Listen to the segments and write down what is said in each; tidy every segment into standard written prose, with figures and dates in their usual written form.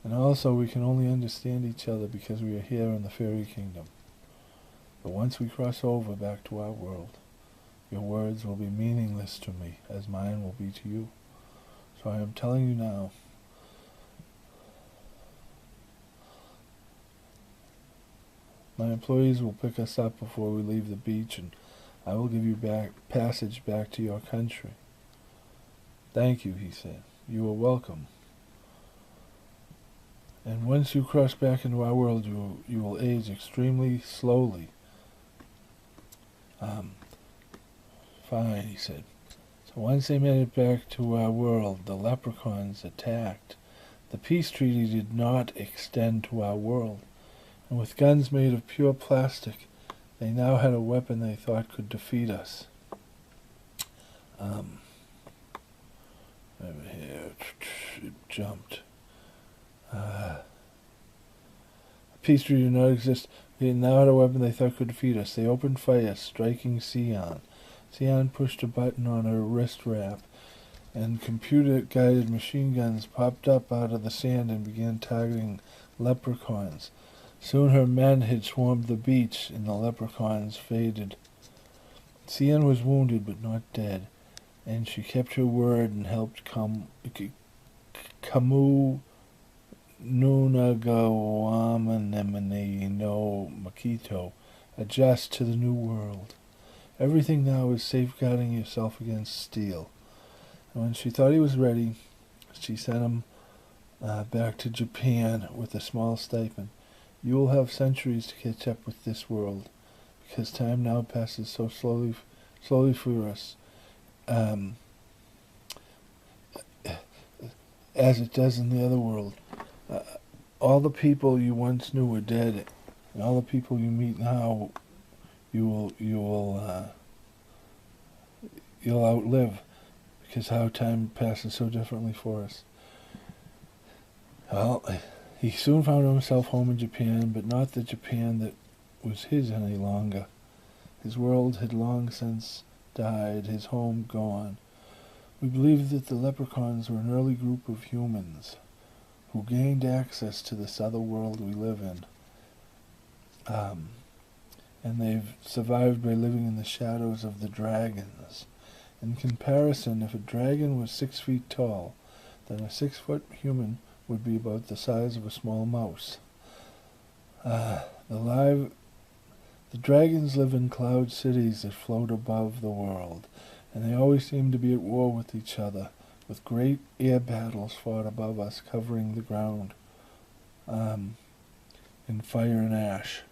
And also we can only understand each other because we are here in the fairy kingdom. But once we cross over back to our world, your words will be meaningless to me, as mine will be to you. So I am telling you now, my employees will pick us up before we leave the beach, and I will give you passage back to your country. Thank you, he said. You are welcome. And once you cross back into our world, you will age extremely slowly. Fine, he said. So once they made it back to our world, the leprechauns attacked. The peace treaty did not extend to our world, and with guns made of pure plastic, they now had a weapon they thought could defeat us. Over here, it jumped. Peace treaty did not exist. They now had a weapon they thought could defeat us. They opened fire, striking Sian. Sian pushed a button on her wrist wrap, and computer-guided machine guns popped up out of the sand and began targeting leprechauns. Soon her men had swarmed the beach, and the leprechauns faded. Sian was wounded but not dead, and she kept her word and helped Kamu Nunagawamimi no Mikoto adjust to the new world. Everything now is safeguarding yourself against steel. And when she thought he was ready, she sent him back to Japan with a small stipend. You will have centuries to catch up with this world, because time now passes so slowly for us, as it does in the other world. All the people you once knew are dead, and all the people you meet now, you'll outlive, because how time passes so differently for us. Well, he soon found himself home in Japan, but not the Japan that was his any longer. His world had long since died, his home gone. We believe that the leprechauns were an early group of humans who gained access to this other world we live in. And they've survived by living in the shadows of the dragons. In comparison, if a dragon was 6 feet tall, then a 6-foot human would be about the size of a small mouse. The dragons live in cloud cities that float above the world, and they always seem to be at war with each other, with great air battles fought above us, covering the ground in fire and ash.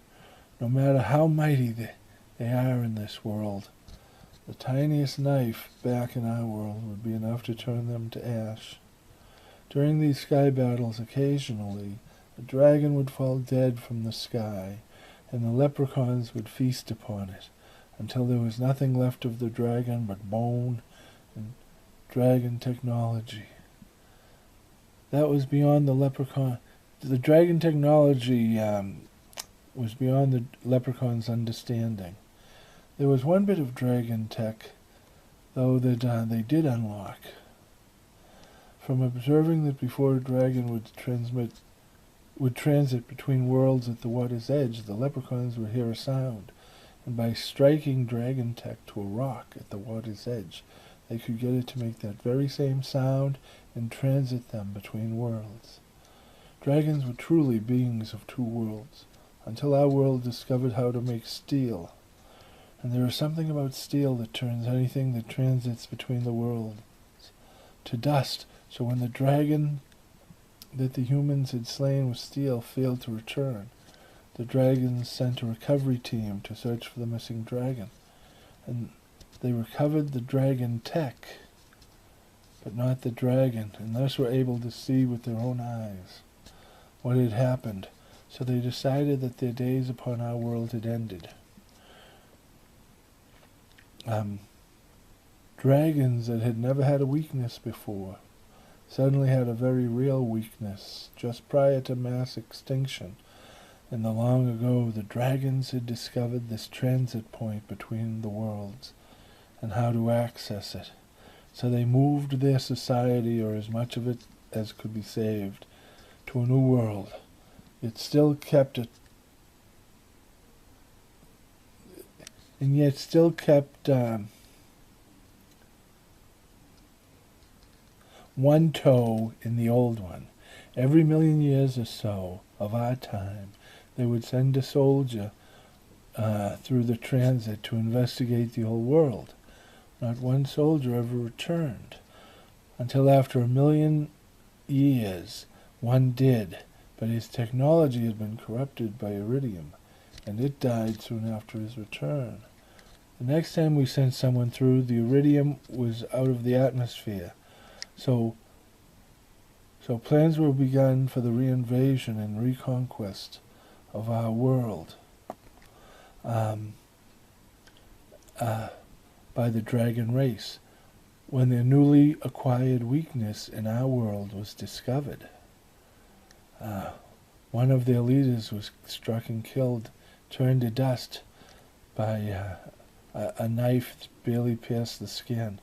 No matter how mighty they are in this world, the tiniest knife back in our world would be enough to turn them to ash. During these sky battles, occasionally, a dragon would fall dead from the sky, and the leprechauns would feast upon it, until there was nothing left of the dragon but bone and dragon technology. That was beyond the leprechaun. The dragon technology was beyond the leprechaun's understanding. There was one bit of dragon tech, though, that they did unlock. From observing that before a dragon would transit between worlds at the water's edge, the leprechauns would hear a sound, and by striking dragon tech to a rock at the water's edge, they could get it to make that very same sound and transit them between worlds. Dragons were truly beings of two worlds, until our world discovered how to make steel. And there is something about steel that turns anything that transits between the worlds to dust. So when the dragon that the humans had slain with steel failed to return, the dragons sent a recovery team to search for the missing dragon. And they recovered the dragon tech, but not the dragon, and thus were able to see with their own eyes what had happened. So they decided that their days upon our world had ended. Dragons that had never had a weakness before suddenly had a very real weakness just prior to mass extinction. In the long ago, the dragons had discovered this transit point between the worlds and how to access it. So they moved their society, or as much of it as could be saved, to a new world. It still kept it, and yet still kept one toe in the old one. Every 1,000,000 years or so of our time, they would send a soldier through the transit to investigate the old world. Not one soldier ever returned. Until after 1,000,000 years, one did, but his technology had been corrupted by iridium, and it died soon after his return. The next time we sent someone through, the iridium was out of the atmosphere. So plans were begun for the reinvasion and reconquest of our world by the dragon race, when their newly acquired weakness in our world was discovered. One of their leaders was struck and killed, turned to dust by a knife that barely pierced the skin.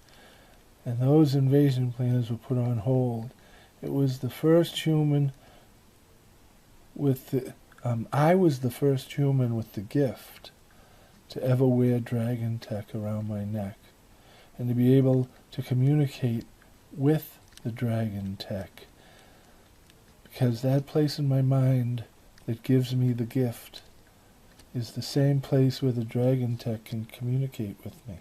And those invasion plans were put on hold. It was the first human with the... I was the first human with the gift to ever wear dragon tech around my neck, and to be able to communicate with the dragon tech, because that place in my mind that gives me the gift is the same place where the dragon tech can communicate with me.